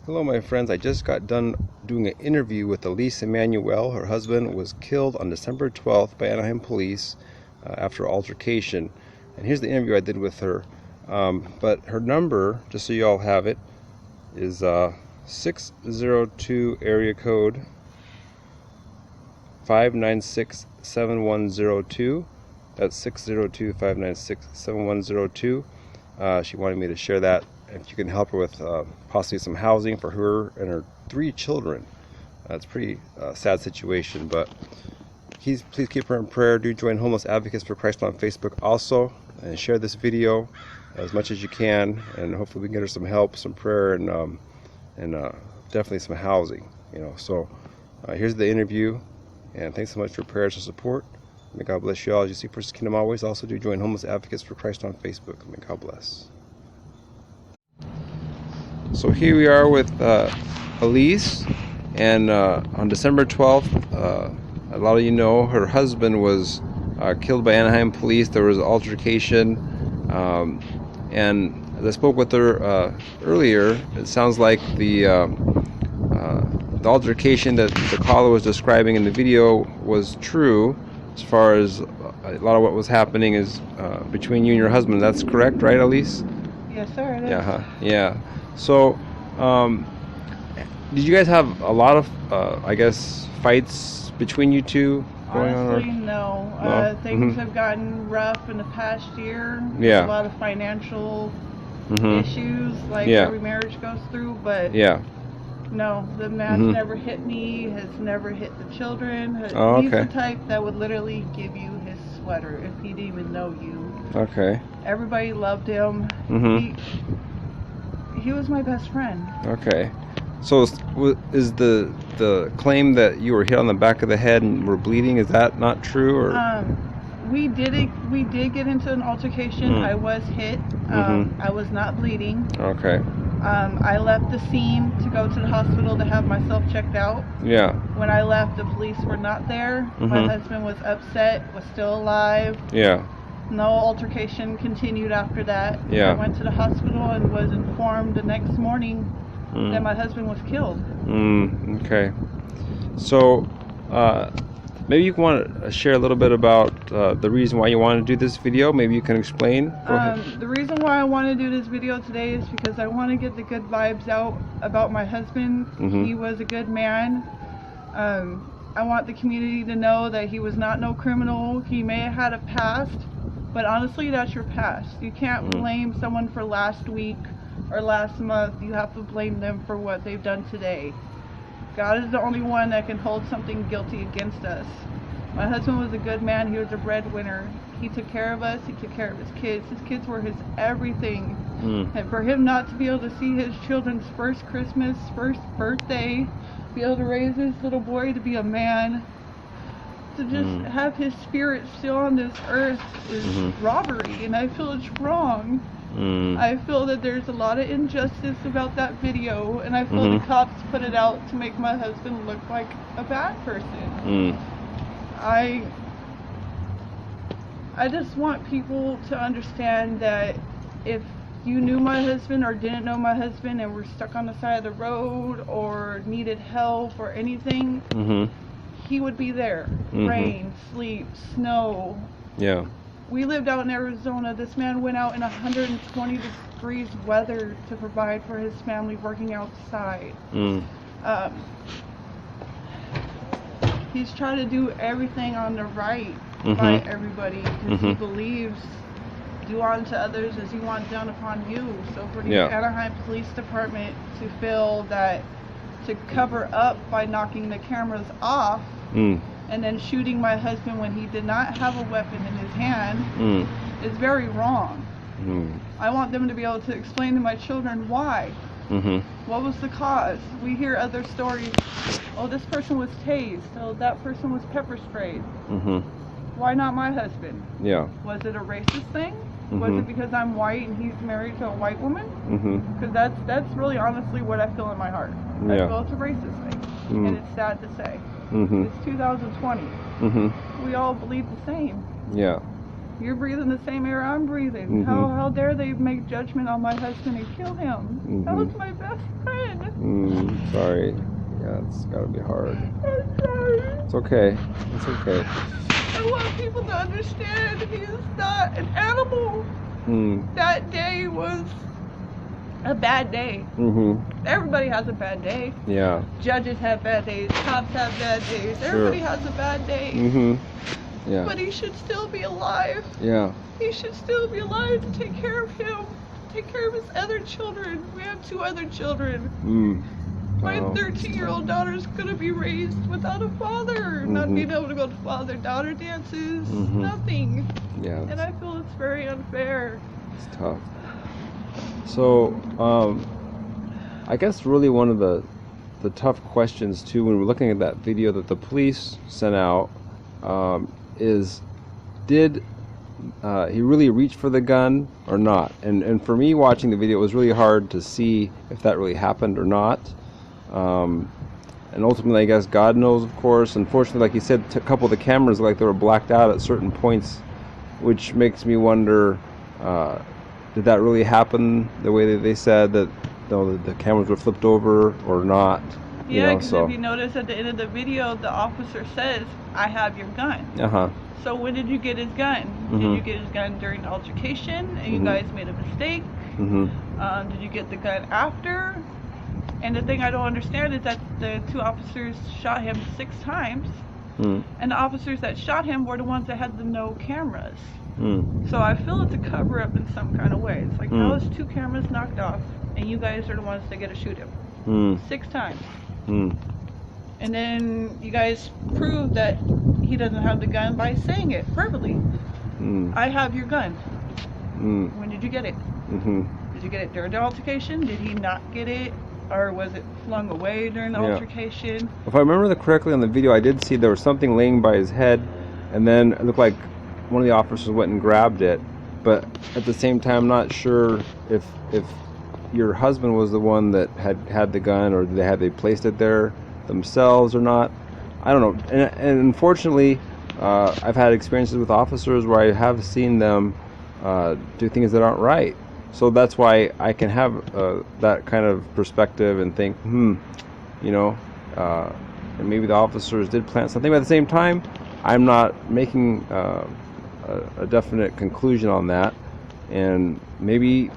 Hello my friends, I just got done doing an interview with Elis Emmanuel. Her husband was killed on December 12th by Anaheim Police after altercation. And here's the interview I did with her. But her number, just so you all have it, is 602 area code 596-7102. That's 602-596-7102. She wanted me to share that if you can help her with possibly some housing for her and her 3 children. It's a pretty sad situation, but please keep her in prayer. Do join Homeless Advocates for Christ on Facebook also, and share this video as much as you can, and hopefully we can get her some help, some prayer, and definitely some housing. So here's the interview, and thanks so much for prayers and support. May God bless you all as you seek first Kingdom always. Also do join Homeless Advocates for Christ on Facebook. May God bless. So here we are with Elis, and on December 12th, a lot of you know, her husband was killed by Anaheim Police. There was an altercation, and as I spoke with her earlier, it sounds like the altercation that the caller was describing in the video was true, as far as a lot of what was happening is between you and your husband. That's correct, right, Elis? Yes, sir. It is. Yeah. So, did you guys have a lot of, I guess, fights between you two going Honestly, on? no. No? Things have gotten rough in the past year. Yeah. There's a lot of financial issues, like every marriage goes through, but no, the man's never hit me, has never hit the children. He's the type that would literally give you his sweater if he didn't even know you. Okay. Everybody loved him. He was my best friend. Okay. So is the claim that you were hit on the back of the head and were bleeding, is that not true? Or we did get into an altercation. I was hit. I was not bleeding. Okay. I left the scene to go to the hospital to have myself checked out. Yeah. When I left, the police were not there. My husband was upset, was still alive. Yeah. No altercation continued after that. Yeah. I went to the hospital and was informed the next morning that my husband was killed. Okay. So, maybe you want to share a little bit about the reason why you want to do this video. Maybe you can explain. Go ahead. The reason why I want to do this video today is because I want to get the good vibes out about my husband. He was a good man. I want the community to know that he was not no criminal. He may have had a past, but honestly, that's your past. You can't blame someone for last week or last month. You have to blame them for what they've done today. God is the only one that can hold something guilty against us. My husband was a good man. He was a breadwinner. He took care of us. He took care of his kids. His kids were his everything. And for him not to be able to see his children's first Christmas, first birthday, be able to raise his little boy to be a man, to just have his spirit still on this earth is robbery, and I feel it's wrong. I feel that there's a lot of injustice about that video, and I feel the cops put it out to make my husband look like a bad person. I just want people to understand that if you knew my husband or didn't know my husband and were stuck on the side of the road or needed help or anything, he would be there. Rain, sleet, snow. Yeah. We lived out in Arizona. This man went out in 120 degrees weather to provide for his family working outside. He's trying to do everything on the right by everybody, because he believes do unto others as you want done upon you. So for the Anaheim Police Department to feel that to cover up by knocking the cameras off and then shooting my husband when he did not have a weapon in his hand is very wrong. I want them to be able to explain to my children why. What was the cause? We hear other stories. Oh, this person was tased. Oh, that person was pepper sprayed. Why not my husband? Yeah. Was it a racist thing? Was it because I'm white and he's married to a white woman? Because that's really honestly what I feel in my heart. I feel it's a racist thing, and it's sad to say. It's 2020. We all believe the same. Yeah. You're breathing the same air I'm breathing. How dare they make judgment on my husband and kill him? That was my best friend. Sorry. Yeah, it's gotta be hard. I'm sorry. It's okay. It's okay. I want people to understand he is not an animal. That day was a bad day. Everybody has a bad day. Yeah. Judges have bad days. Cops have bad days. Everybody has a bad day. Yeah. But he should still be alive. Yeah. He should still be alive to take care of him. Take care of his other children. We have 2 other children. My 13-year-old daughter is going to be raised without a father. Not being able to go to father-daughter dances. Nothing. Yeah. And I feel it's very unfair. It's tough. So, I guess really one of the tough questions too when we're looking at that video that the police sent out is, did he really reach for the gun or not? And for me watching the video, it was really hard to see if that really happened or not. And ultimately, I guess God knows, of course. Unfortunately, like you said, a couple of the cameras looked like they were blacked out at certain points, which makes me wonder, did that really happen the way that they said, that the cameras were flipped over or not? Yeah, because if you notice at the end of the video, the officer says, "I have your gun." So when did you get his gun? Did you get his gun during the altercation and you guys made a mistake? Did you get the gun after? And the thing I don't understand is that the 2 officers shot him 6 times, and the officers that shot him were the ones that had the no cameras. So I feel it's a cover-up in some kind of way. It's like, how is 2 cameras knocked off, and you guys are the ones that get to shoot him 6 times? And then you guys prove that he doesn't have the gun by saying it verbally. I have your gun. When did you get it? Did you get it during the altercation? Did he not get it? Or was it flung away during the altercation? If I remember correctly on the video, I did see there was something laying by his head, and then it looked like one of the officers went and grabbed it. But at the same time, I'm not sure if your husband was the one that had the gun, or had they placed it there themselves or not. I don't know. And unfortunately, I've had experiences with officers where I have seen them do things that aren't right. So that's why I can have that kind of perspective and think, and maybe the officers did plant something. But at the same time, I'm not making a definite conclusion on that. And maybe,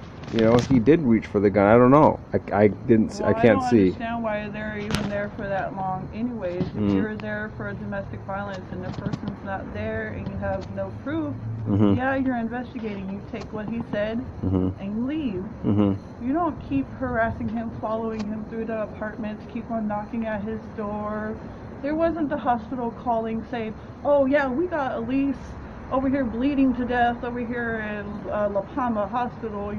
he did reach for the gun. I don't know. I can't see. I don't understand why they're even there for that long anyways. If you're there for domestic violence and the person's not there and you have no proof, yeah, you're investigating. You take what he said and you leave. You don't keep harassing him, following him through the apartments, keep on knocking at his door. There wasn't the hospital calling saying, "Oh yeah, we got Elis over here bleeding to death over here in La Palma Hospital,"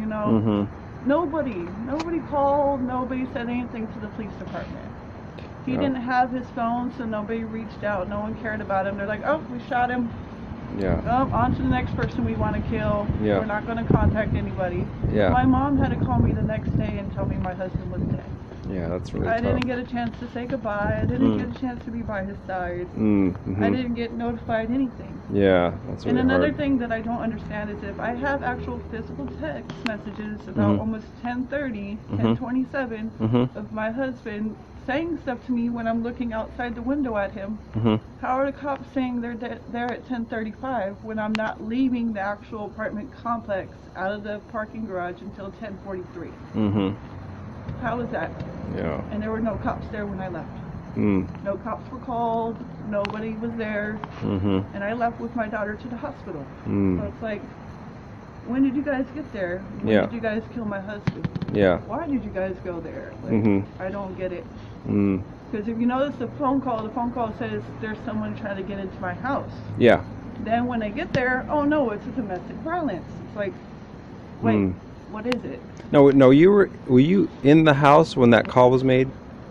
Nobody called, nobody said anything to the police department. He didn't have his phone, so nobody reached out, no one cared about him. They're like, "Oh, we shot him. On to the next person we want to kill. We're not going to contact anybody." My mom had to call me the next day and tell me my husband was dead. Yeah, that's really I tough. didn't get a chance to say goodbye. I didn't get a chance to be by his side. I didn't get notified anything. Yeah, that's really And another hard. thing that I don't understand is if I have actual physical text messages about almost 10:30, 10:27 of my husband saying stuff to me when I'm looking outside the window at him, how are the cops saying they're there at 10:35 when I'm not leaving the actual apartment complex out of the parking garage until 10:43? How is that? Yeah. And there were no cops there when I left. No cops were called, nobody was there, and I left with my daughter to the hospital. So it's like, when did you guys get there? When did you guys kill my husband? Why did you guys go there? Like, I don't get it. Because if you notice the phone call says there's someone trying to get into my house. Then when they get there, oh no, it's a domestic violence. It's like, wait, what is it? No, were you in the house when that call was made?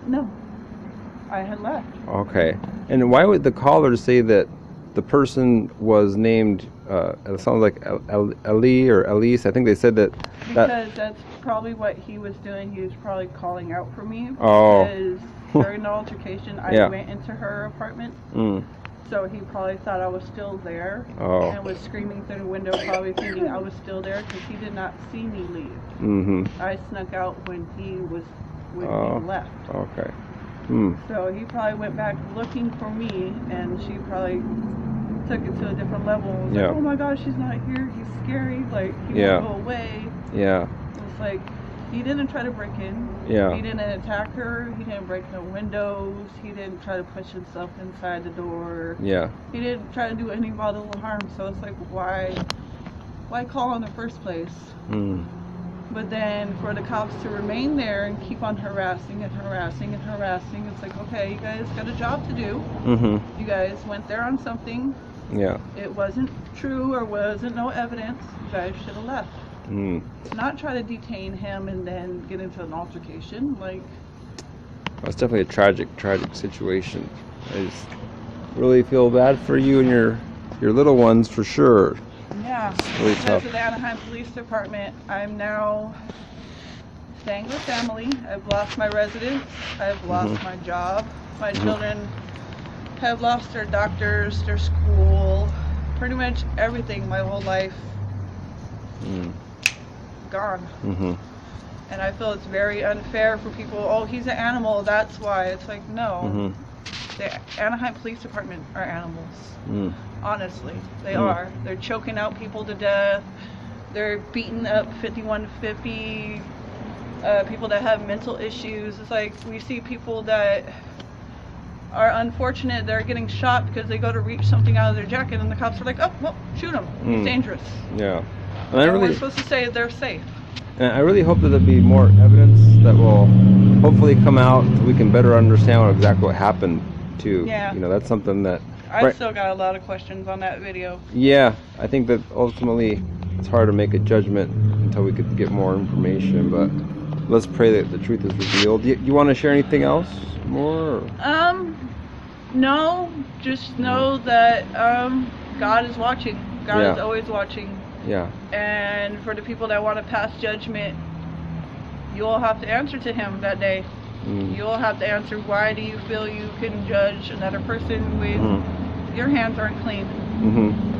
No. I had left. Okay. And why would the caller say that the person was named, it sounds like Eli or Elis? I think they said that. Because that's probably what he was doing. He was probably calling out for me. Oh. Because during the altercation, I went into her apartment. So he probably thought I was still there and was screaming through the window, probably thinking I was still there because he did not see me leave. Mm-hmm. I snuck out when he left. Okay. So he probably went back looking for me, and she probably took it to a different level. And was like, oh my gosh, she's not here. He's scary. Like, he won't go away. Yeah. It's like, he didn't try to break in. Yeah. He didn't attack her. He didn't break no windows. He didn't try to push himself inside the door. Yeah. He didn't try to do any bodily harm. So it's like, why call in the first place? But then for the cops to remain there and keep on harassing and harassing and harassing, it's like, okay, you guys got a job to do. You guys went there on something. Yeah. It wasn't true or wasn't no evidence. You guys should have left. Not try to detain him and then get into an altercation. Like, that's definitely a tragic situation. I just really feel bad for you and your little ones for sure. Yeah. It's really tough. Because of the Anaheim Police Department, I'm now staying with family. I've lost my residence. I've lost my job. My children have lost their doctors, their school, pretty much everything. My whole life gone. And I feel it's very unfair for people. Oh, he's an animal, that's why. It's like, no. The Anaheim Police Department are animals. Honestly, they are. They're choking out people to death. They're beating up 51 to 50 people that have mental issues. It's like we see people that are unfortunate. They're getting shot because they go to reach something out of their jacket, and the cops are like, "Oh, well, shoot them. It's dangerous." Yeah. And we're supposed to say they're safe. And I really hope that there'll be more evidence that will hopefully come out so we can better understand exactly what happened too. Yeah. You know, that's something that I've still got a lot of questions on that video. Yeah, I think that ultimately it's hard to make a judgment until we could get more information, but let's pray that the truth is revealed. You want to share anything else more? No, just know that God is watching. God is always watching. Yeah. And for the people that want to pass judgment, you'll have to answer to him that day. You'll have to answer, why do you feel you can judge another person when your hands aren't clean?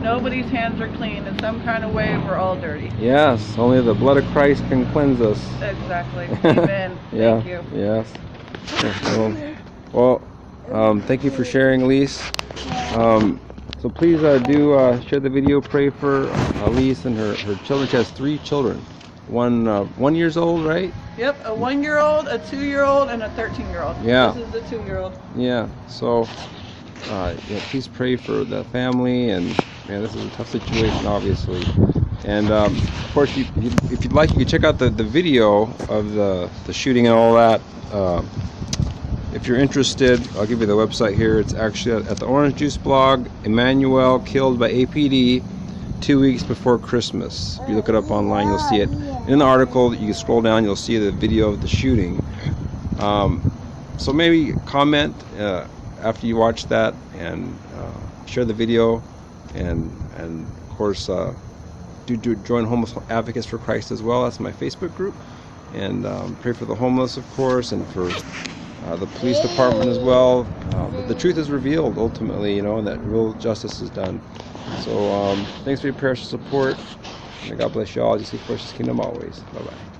Nobody's hands are clean. In some kind of way, we're all dirty. Yes, only the blood of Christ can cleanse us. Exactly. Amen. Thank you. Yes. Well, thank you for sharing, Elis. So please do share the video. Pray for Elis and her children. She has 3 children. 1 years old, right? Yep, a 1-year-old, a 2-year-old, and a 13-year-old. Yeah. This is the 2-year-old. Yeah. So, please pray for the family. And man, this is a tough situation, obviously. And of course, if you'd like, you can check out the video of the shooting and all that. If you're interested, I'll give you the website here. It's actually at the Orange Juice blog. Emmanuel killed by APD 2 weeks before Christmas. If you look it up online, you'll see it. In the article, you can scroll down, you'll see the video of the shooting. So maybe comment after you watch that, and share the video, and of course do join Homeless Advocates for Christ as well. That's my Facebook group. And pray for the homeless, of course, and for the police department as well. The truth is revealed ultimately, and that real justice is done. So thanks for your precious support. May God bless you all. Just seek first His kingdom always. Bye-bye.